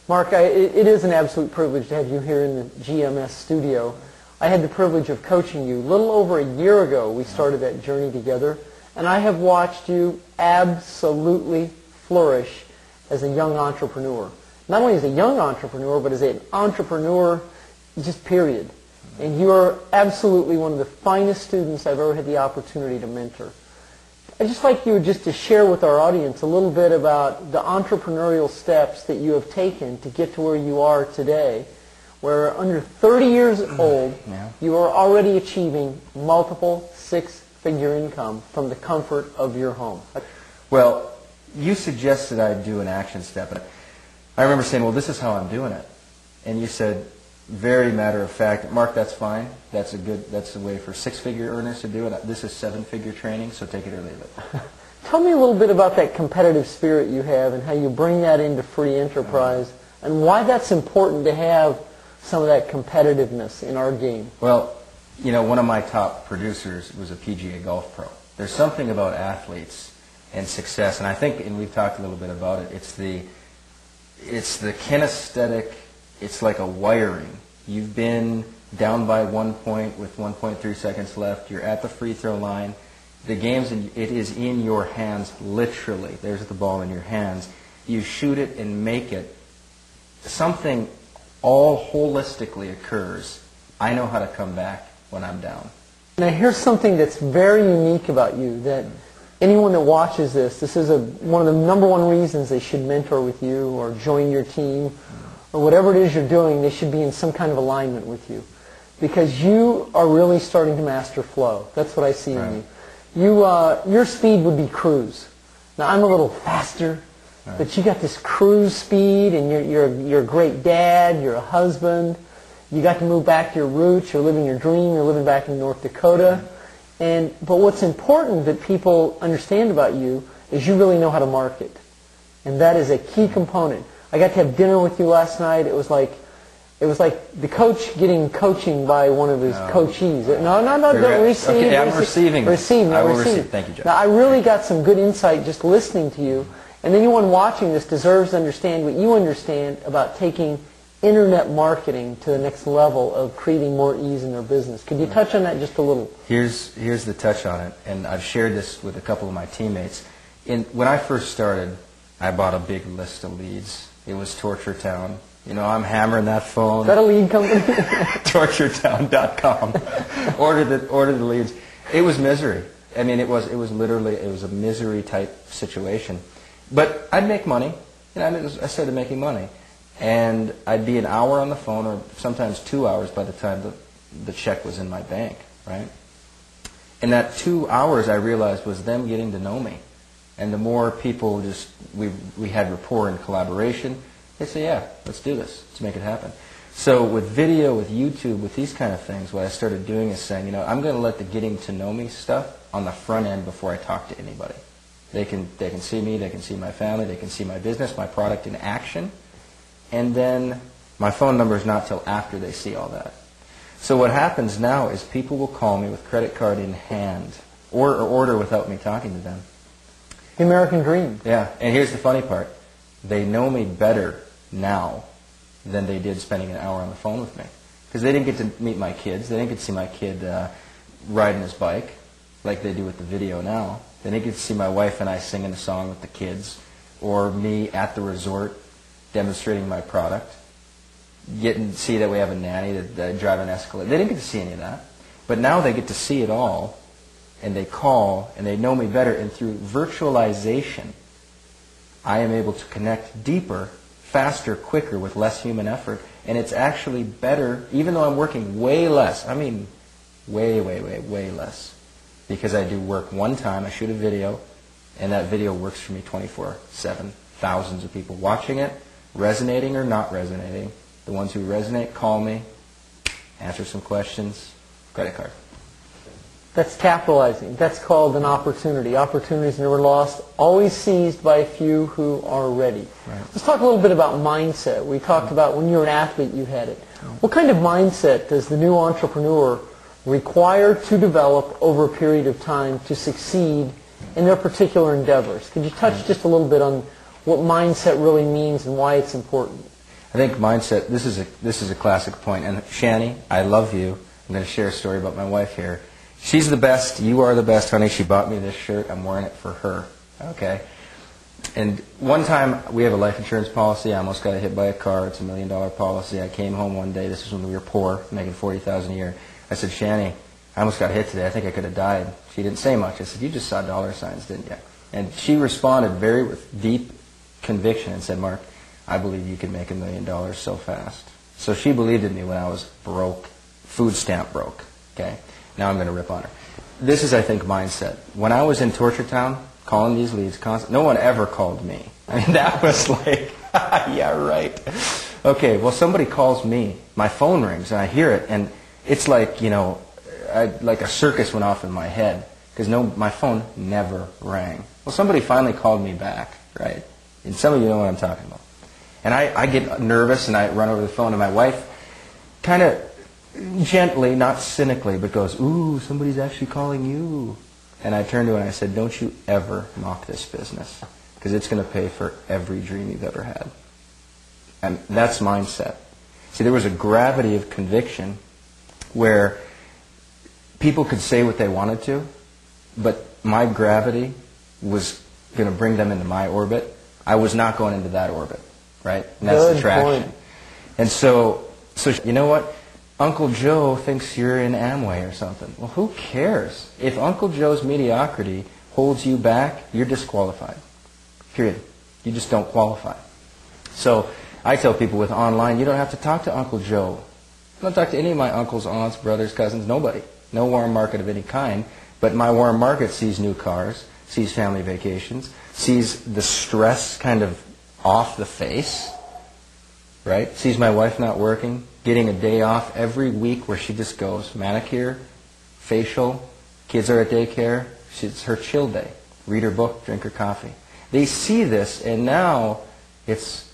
Mark, it is an absolute privilege to have you here in the GMS studio. I had the privilege of coaching you. A little over a year ago, we started that journey together, and I have watched you absolutely flourish as a young entrepreneur. Not only as a young entrepreneur, but as an entrepreneur, just period. And you are absolutely one of the finest students I've ever had the opportunity to mentor. I'd just like you just to share with our audience a little bit about the entrepreneurial steps that you have taken to get to where you are today, where under 30 years old, you are already achieving multiple six-figure income from the comfort of your home. Well, you suggested I do an action step. And I remember saying, well, this is how I'm doing it. And you said, very matter of fact, Mark, that's fine. That's a way for six-figure earners to do it. This is seven-figure training, so take it or leave it. Tell me a little bit about that competitive spirit you have and how you bring that into free enterprise and why that's important to have some of that competitiveness in our game. Well, you know, one of my top producers was a PGA golf pro. There's something about athletes and success, and I think, and we've talked a little bit about it, it's the kinesthetic. It's like a wiring. You've been down by 1 point with 1.3 seconds left. You're at the free throw line. The game's it is in your hands, literally. There's the ball in your hands. You shoot it and make it. Something all holistically occurs. I know how to come back when I'm down. Now here's something that's very unique about you that anyone that watches this is one of the number one reasons they should mentor with you or join your team. Or whatever it is you're doing, they should be in some kind of alignment with you. Because you are really starting to master flow. That's what I see in you. Your speed would be cruise. Now, I'm a little faster, but you got this cruise speed, and you're a great dad, you're a husband, you got to move back to your roots, you're living your dream, you're living back in North Dakota. But what's important that people understand about you is you really know how to market. And that is a key component. I got to have dinner with you last night. It was like the coach getting coaching by one of his coachees. No, don't receive. Okay, I'm receiving. I will receive. Thank you, Jeff. Now, I really got some good insight just listening to you. And anyone watching this deserves to understand what you understand about taking internet marketing to the next level of creating more ease in their business. Could you touch on that just a little? Here's the touch on it, and I've shared this with a couple of my teammates. When I first started, I bought a big list of leads. It was Torture Town. You know, I'm hammering that phone. Is that a lead company? TortureTown.com. Order the leads. It was misery. I mean, it was literally a misery type situation. But I'd make money. You know, I started making money, and I'd be an hour on the phone, or sometimes 2 hours by the time the check was in my bank. Right. And that 2 hours, I realized, was them getting to know me. And the more people we had rapport and collaboration, they say, yeah, let's do this. Let's make it happen. So with video, with YouTube, with these kind of things, what I started doing is saying, you know, I'm going to let the getting to know me stuff on the front end before I talk to anybody. They can see me, they can see my family, they can see my business, my product in action. And then my phone number is not till after they see all that. So what happens now is people will call me with credit card in hand or order without me talking to them. The American dream. Yeah, and here's the funny part. They know me better now than they did spending an hour on the phone with me. Because they didn't get to meet my kids. They didn't get to see my kid riding his bike like they do with the video now. They didn't get to see my wife and I singing a song with the kids, or me at the resort demonstrating my product. Getting to see that we have a nanny that drive an Escalade. They didn't get to see any of that. But now they get to see it all. And they call, and they know me better, and through virtualization, I am able to connect deeper, faster, quicker, with less human effort, and it's actually better, even though I'm working way less. I mean, way less, because I do work one time, I shoot a video, and that video works for me 24/7. Thousands of people watching it, resonating or not resonating. The ones who resonate call me, answer some questions, credit card. That's capitalizing. That's called an opportunity. Opportunities never lost, always seized by a few who are ready. Right. Let's talk a little bit about mindset. We talked about when you were an athlete, you had it. What kind of mindset does the new entrepreneur require to develop over a period of time to succeed in their particular endeavors? Could you touch just a little bit on what mindset really means and why it's important. I think mindset, this is a classic point. And Shani, I love you. I'm going to share a story about my wife here. She's the best. You are the best, honey. She bought me this shirt. I'm wearing it for her. Okay? And one time, we have a life insurance policy. I almost got hit by a car. It's $1 million policy. I came home one day. This was when we were poor, making $40,000 a year. I said, Shani, I almost got hit today. I think I could have died. She didn't say much. I said, you just saw dollar signs, didn't you? And she responded with deep conviction and said, Mark, I believe you can make $1 million so fast. So she believed in me when I was broke, food stamp broke. Okay? Now I'm going to rip on her. This is, I think, mindset. When I was in Torture Town, calling these leads constantly, no one ever called me. I mean, that was like, yeah, right. Okay, well, somebody calls me. My phone rings, and I hear it, and it's like, you know, like a circus went off in my head, because my phone never rang. Well, somebody finally called me back, right? And some of you know what I'm talking about. And I get nervous, and I run over the phone, and my wife kind of gently, not cynically, but goes, ooh, somebody's actually calling you. And I turned to her and I said, don't you ever mock this business, because it's going to pay for every dream you've ever had. And that's mindset. See, there was a gravity of conviction where people could say what they wanted to, but my gravity was going to bring them into my orbit. I was not going into that orbit, right? And that's the traction. Point. And so you know what? Uncle Joe thinks you're in Amway or something. Well, who cares? If Uncle Joe's mediocrity holds you back, you're disqualified. Period. You just don't qualify. So I tell people with online, you don't have to talk to Uncle Joe. I don't talk to any of my uncles, aunts, brothers, cousins, nobody. No warm market of any kind. But my warm market sees new cars, sees family vacations, sees the stress kind of off the face, right? Sees my wife not working, getting a day off every week where she just goes manicure, facial, kids are at daycare, it's her chill day. Read her book, drink her coffee. They see this, and now it's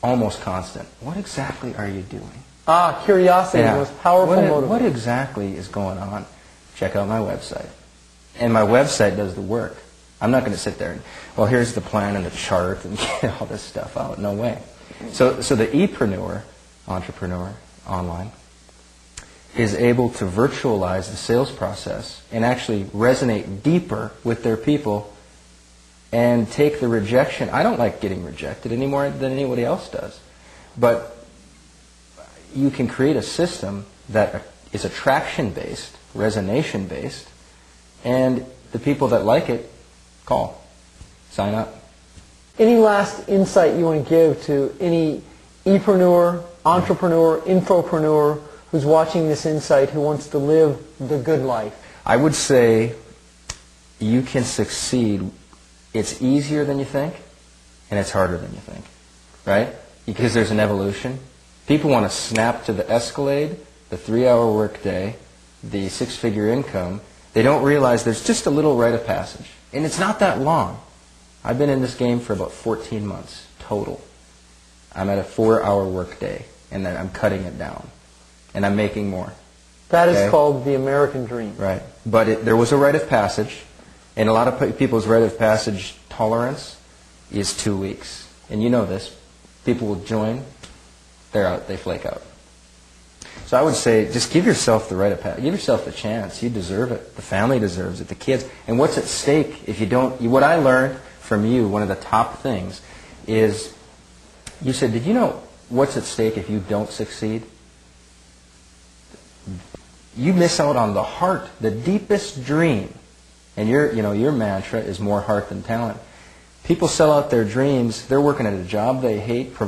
almost constant. What exactly are you doing? Curiosity is the most powerful motivator. What exactly is going on? Check out my website. And my website does the work. I'm not going to sit there and, well, here's the plan and the chart and get all this stuff out. No way. So the e-preneur, entrepreneur online, is able to virtualize the sales process and actually resonate deeper with their people and take the rejection. I don't like getting rejected any more than anybody else does. But you can create a system that is attraction-based, resonation-based, and the people that like it call, sign up. Any last insight you want to give to any e-preneur, entrepreneur, infopreneur who's watching this insight who wants to live the good life? I would say you can succeed. It's easier than you think, and it's harder than you think, right? Because there's an evolution. People want to snap to the Escalade, the 3-hour workday, the 6-figure income. They don't realize there's just a little rite of passage, and it's not that long. I've been in this game for about 14 months total. I'm at a 4-hour workday, and then I'm cutting it down, and I'm making more. That is called the American dream. Right. But there was a rite of passage, and a lot of people's rite of passage tolerance is 2 weeks. And you know this. People will join, they're out, they flake out. So I would say just give yourself the rite of passage. Give yourself the chance. You deserve it. The family deserves it. The kids. And what's at stake if you don't... What I learned from you, one of the top things, is you said, did you know what's at stake if you don't succeed? You miss out on the heart, the deepest dream. And your mantra is more heart than talent. People sell out their dreams. They're working at a job they hate,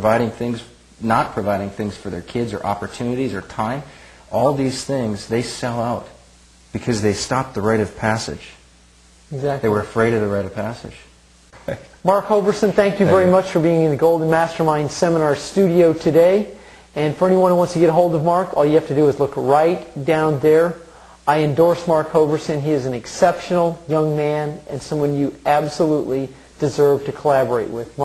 not providing things for their kids or opportunities or time. All these things, they sell out because they stopped the rite of passage. Exactly. They were afraid of the rite of passage. Mark Hoverson, thank you very much for being in the Golden Mastermind Seminar studio today. And for anyone who wants to get a hold of Mark, all you have to do is look right down there. I endorse Mark Hoverson. He is an exceptional young man and someone you absolutely deserve to collaborate with.